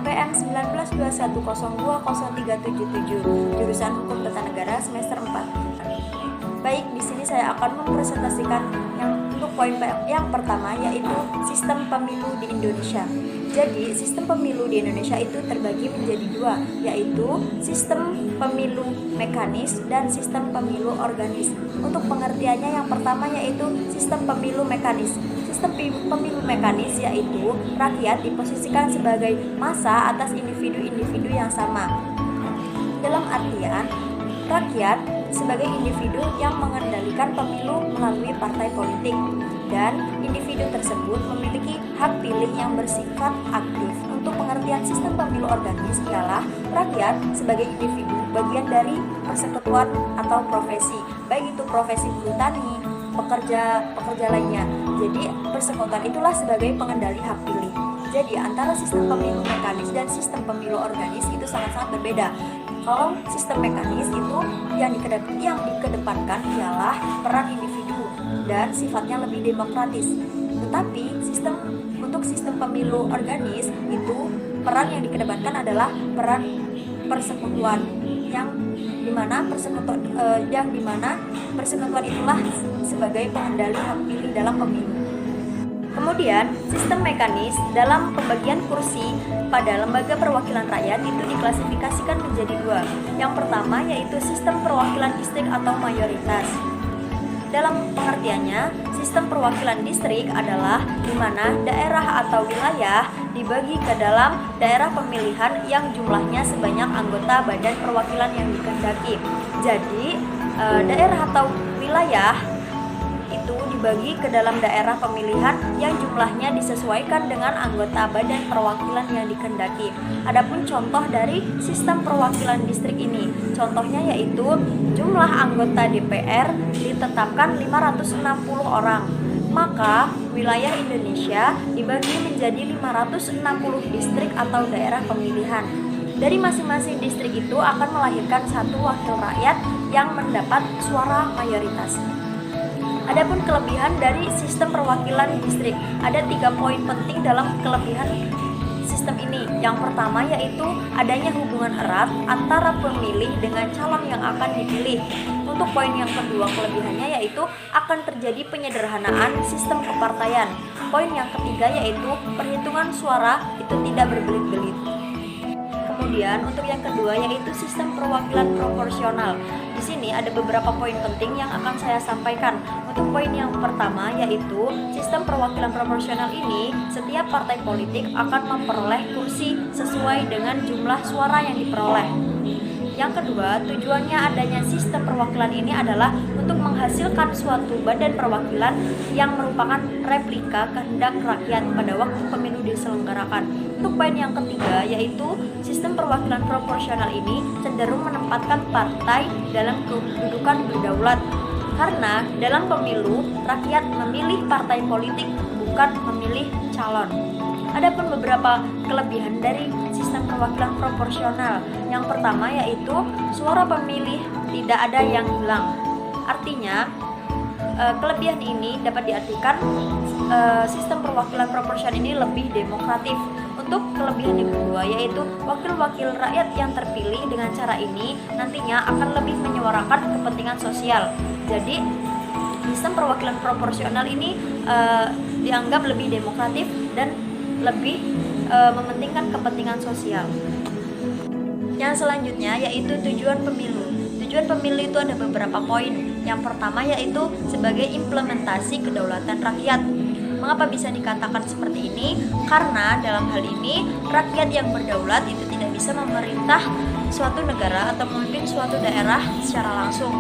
PPM 1921020377, jurusan Hukum Tata Negara semester 4. Baik, di sini saya akan mempresentasikan untuk poin yang pertama, yaitu sistem pemilu di Indonesia. Jadi, sistem pemilu di Indonesia itu terbagi menjadi dua, yaitu sistem pemilu mekanis dan sistem pemilu organis. Untuk pengertiannya, yang pertama yaitu sistem pemilu mekanis. Sistem pemilu mekanis yaitu rakyat diposisikan sebagai massa atas individu-individu yang sama. Dalam artian, rakyat sebagai individu yang mengendalikan pemilu melalui partai politik, dan individu tersebut memiliki hak pilih yang bersifat aktif. Untuk pengertian sistem pemilu organis ialah rakyat sebagai individu bagian dari persekutuan atau profesi, baik itu profesi buruh tani, pekerja lainnya. Jadi persekutuan itulah sebagai pengendali hak pilih. Jadi antara sistem pemilu mekanis dan sistem pemilu organis itu sangat-sangat berbeda. Kalau sistem mekanis itu yang dikedepankan ialah peran individu dan sifatnya lebih demokratis. Tetapi untuk sistem pemilu organis itu peran yang dikedepankan adalah peran persekutuan, yang dimana persekutuan itulah sebagai pengendali hak pilih dalam pemilu. Kemudian, sistem mekanis dalam pembagian kursi pada lembaga perwakilan rakyat itu diklasifikasikan menjadi dua. Yang pertama yaitu sistem perwakilan distrik atau mayoritas. Dalam pengertiannya, sistem perwakilan distrik adalah di mana daerah atau wilayah dibagi ke dalam daerah pemilihan yang jumlahnya sebanyak anggota badan perwakilan yang dikehendaki. Jadi, daerah atau wilayah itu dibagi ke dalam daerah pemilihan yang jumlahnya disesuaikan dengan anggota badan perwakilan yang dikehendaki. Adapun contoh dari sistem perwakilan distrik ini, contohnya yaitu jumlah anggota DPR ditetapkan 560 orang. Maka wilayah Indonesia dibagi menjadi 560 distrik atau daerah pemilihan. Dari masing-masing distrik itu akan melahirkan satu wakil rakyat yang mendapat suara mayoritas. Adapun kelebihan dari sistem perwakilan distrik, ada 3 poin penting dalam kelebihan sistem ini. Yang pertama yaitu adanya hubungan erat antara pemilih dengan calon yang akan dipilih. Untuk poin yang kedua kelebihannya yaitu akan terjadi penyederhanaan sistem kepartaian. Poin yang ketiga yaitu perhitungan suara itu tidak berbelit-belit. Kemudian untuk yang kedua yaitu sistem perwakilan proporsional. Di sini ada beberapa poin penting yang akan saya sampaikan. Untuk poin yang pertama yaitu sistem perwakilan proporsional ini, setiap partai politik akan memperoleh kursi sesuai dengan jumlah suara yang diperoleh. Yang kedua, tujuannya adanya sistem perwakilan ini adalah untuk menghasilkan suatu badan perwakilan yang merupakan replika kehendak rakyat pada waktu pemilu diselenggarakan. Untuk poin yang ketiga, yaitu sistem perwakilan proporsional ini cenderung menempatkan partai dalam kedudukan berdaulat. Karena dalam pemilu, rakyat memilih partai politik, bukan memilih calon. Adapun beberapa kelebihan dari sistem perwakilan proporsional. Yang pertama yaitu suara pemilih tidak ada yang hilang. Artinya, kelebihan ini dapat diartikan sistem perwakilan proporsional ini lebih demokratif. Untuk kelebihan yang kedua yaitu wakil-wakil rakyat yang terpilih dengan cara ini nantinya akan lebih menyuarakan kepentingan sosial. Jadi sistem perwakilan proporsional ini dianggap lebih demokratif dan lebih mementingkan kepentingan sosial. Yang selanjutnya yaitu tujuan pemilu. Tujuan pemilu itu ada beberapa poin. Yang pertama yaitu sebagai implementasi kedaulatan rakyat. Mengapa bisa dikatakan seperti ini? Karena dalam hal ini rakyat yang berdaulat itu tidak bisa memerintah suatu negara atau memimpin suatu daerah secara langsung.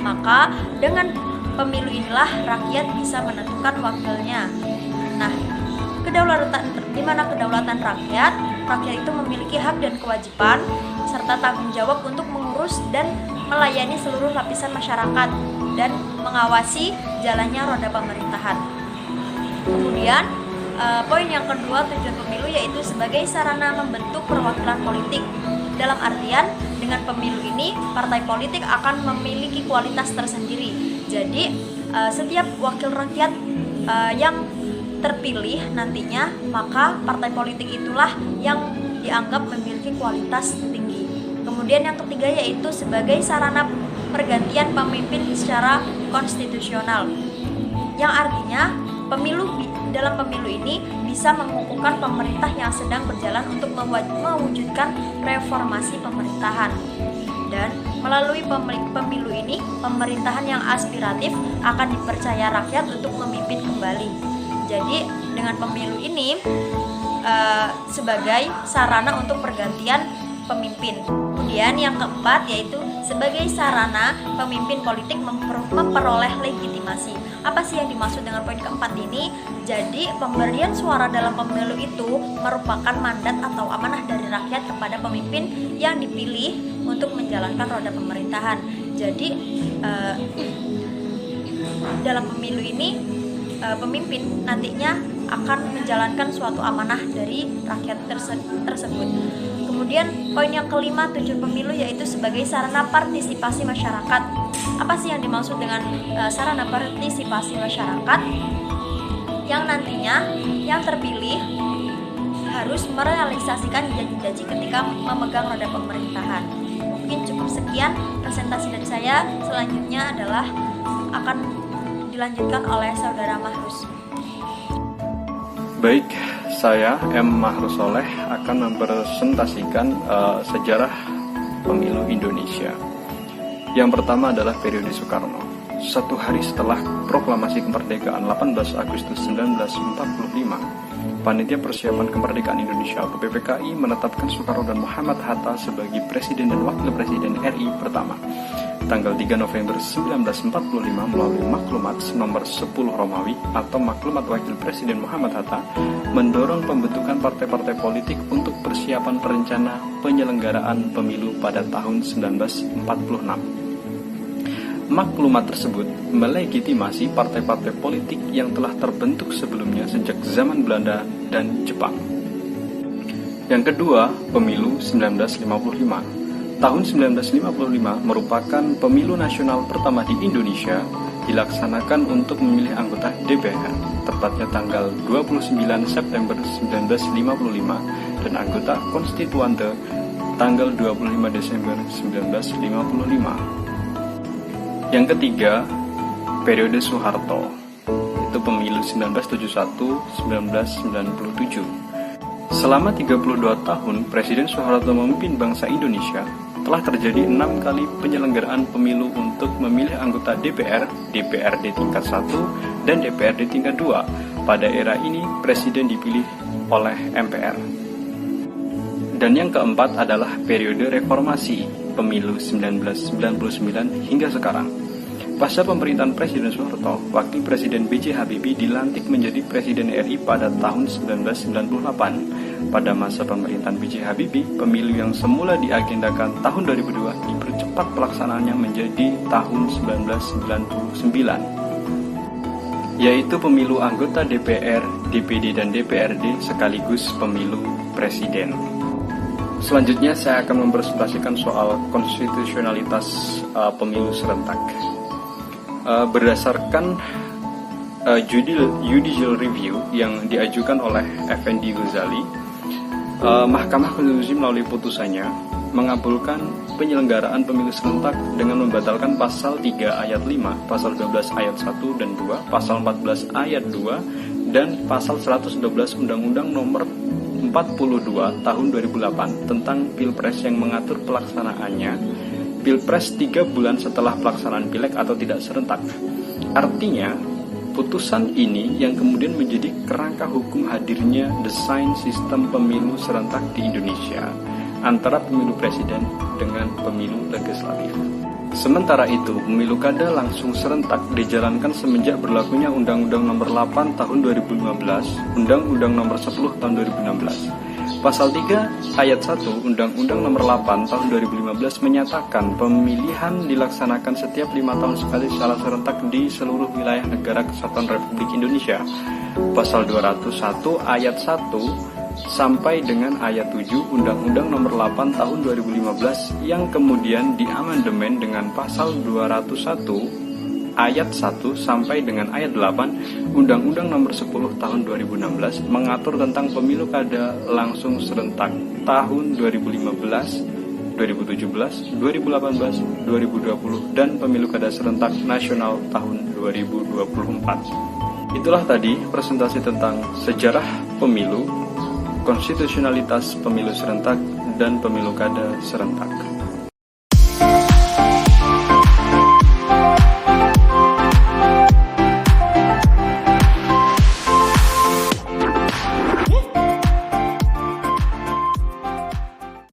Maka dengan pemilu inilah rakyat bisa menentukan wakilnya. Nah, di mana kedaulatan rakyat itu memiliki hak dan kewajiban serta tanggung jawab untuk mengurus dan melayani seluruh lapisan masyarakat dan mengawasi jalannya roda pemerintahan. Kemudian poin yang kedua tujuan pemilu yaitu sebagai sarana membentuk perwakilan politik. Dalam artian dengan pemilu ini partai politik akan memiliki kualitas tersendiri. Jadi setiap wakil rakyat yang terpilih nantinya, maka partai politik itulah yang dianggap memiliki kualitas tinggi. Kemudian yang ketiga yaitu sebagai sarana pergantian pemimpin secara konstitusional, yang artinya dalam pemilu ini bisa mengukuhkan pemerintah yang sedang berjalan untuk mewujudkan reformasi pemerintahan. Dan melalui pemilu ini, pemerintahan yang aspiratif akan dipercaya rakyat untuk memimpin kembali. Jadi dengan pemilu ini sebagai sarana untuk pergantian pemimpin. Kemudian yang keempat yaitu sebagai sarana pemimpin politik memperoleh legitimasi. Apa sih yang dimaksud dengan poin keempat ini? Jadi pemberian suara dalam pemilu itu merupakan mandat atau amanah dari rakyat kepada pemimpin yang dipilih untuk menjalankan roda pemerintahan. Jadi dalam pemilu ini pemimpin nantinya akan menjalankan suatu amanah dari rakyat tersebut. Kemudian poin yang kelima, tujuan pemilu yaitu sebagai sarana partisipasi masyarakat. Apa sih yang dimaksud dengan sarana partisipasi masyarakat? Yang nantinya yang terpilih harus merealisasikan janji-janji ketika memegang roda pemerintahan. Mungkin cukup sekian presentasi dari saya. Selanjutnya adalah akan dilanjutkan oleh Saudara Mahrus. Baik, saya M. Mahrus Soleh akan mempresentasikan sejarah pemilu Indonesia. Yang pertama adalah periode Soekarno. Satu hari setelah proklamasi kemerdekaan 18 Agustus 1945, Panitia Persiapan Kemerdekaan Indonesia atau PPKI menetapkan Soekarno dan Muhammad Hatta sebagai Presiden dan Wakil Presiden RI pertama. Tanggal 3 November 1945 melalui maklumat nomor 10 Romawi atau maklumat Wakil Presiden Muhammad Hatta mendorong pembentukan partai-partai politik untuk persiapan perencana penyelenggaraan pemilu pada tahun 1946. Maklumat tersebut melegitimasi partai-partai politik yang telah terbentuk sebelumnya sejak zaman Belanda dan Jepang. Yang kedua, pemilu 1955. Tahun 1955 merupakan pemilu nasional pertama di Indonesia dilaksanakan untuk memilih anggota DPR, tepatnya tanggal 29 September 1955 dan anggota konstituante tanggal 25 Desember 1955. Yang ketiga, periode Soeharto, itu pemilu 1971-1997. Selama 32 tahun, Presiden Soeharto memimpin bangsa Indonesia, telah terjadi 6 kali penyelenggaraan pemilu untuk memilih anggota DPR, DPRD tingkat 1, dan DPRD tingkat 2. Pada era ini, Presiden dipilih oleh MPR. Dan yang keempat adalah periode reformasi, pemilu 1999 hingga sekarang. Pasca pemerintahan Presiden Soeharto, Wakil Presiden B.J. Habibie dilantik menjadi Presiden RI pada tahun 1998. Pada masa pemerintahan B.J. Habibie, pemilu yang semula diagendakan tahun 2002 dipercepat pelaksanaannya menjadi tahun 1999, yaitu pemilu anggota DPR, DPD, dan DPRD sekaligus pemilu Presiden. Selanjutnya saya akan mempresentasikan soal konstitusionalitas pemilu serentak. Berdasarkan judicial review yang diajukan oleh Effendi Ghazali, Mahkamah Konstitusi melalui putusannya mengabulkan penyelenggaraan pemilu serentak dengan membatalkan pasal 3 ayat 5, pasal 12 ayat 1 dan 2, pasal 14 ayat 2, dan pasal 112 Undang-Undang nomor 42 tahun 2008 tentang Pilpres yang mengatur pelaksanaannya Pilpres 3 bulan setelah pelaksanaan Pileg atau tidak serentak. Artinya, putusan ini yang kemudian menjadi kerangka hukum hadirnya desain sistem pemilu serentak di Indonesia antara pemilu presiden dengan pemilu legislatif. Sementara itu, pemilu kada langsung serentak dijalankan semenjak berlakunya Undang-Undang Nomor 8 Tahun 2015, Undang-Undang Nomor 10 Tahun 2016. Pasal 3 ayat 1 Undang-Undang Nomor 8 Tahun 2015 menyatakan pemilihan dilaksanakan setiap 5 tahun sekali secara serentak di seluruh wilayah negara Kesatuan Republik Indonesia. Pasal 201 ayat 1 sampai dengan ayat 7 Undang-Undang Nomor 8 Tahun 2015 yang kemudian diamandemen dengan Pasal 201 ayat 1 sampai dengan ayat 8 Undang-Undang Nomor 10 Tahun 2016 mengatur tentang pemilu kada langsung serentak tahun 2015, 2017, 2018, 2020 dan pemilu kada serentak nasional tahun 2024. Itulah tadi presentasi tentang sejarah pemilu, konstitusionalitas pemilu serentak dan pemilu kada serentak.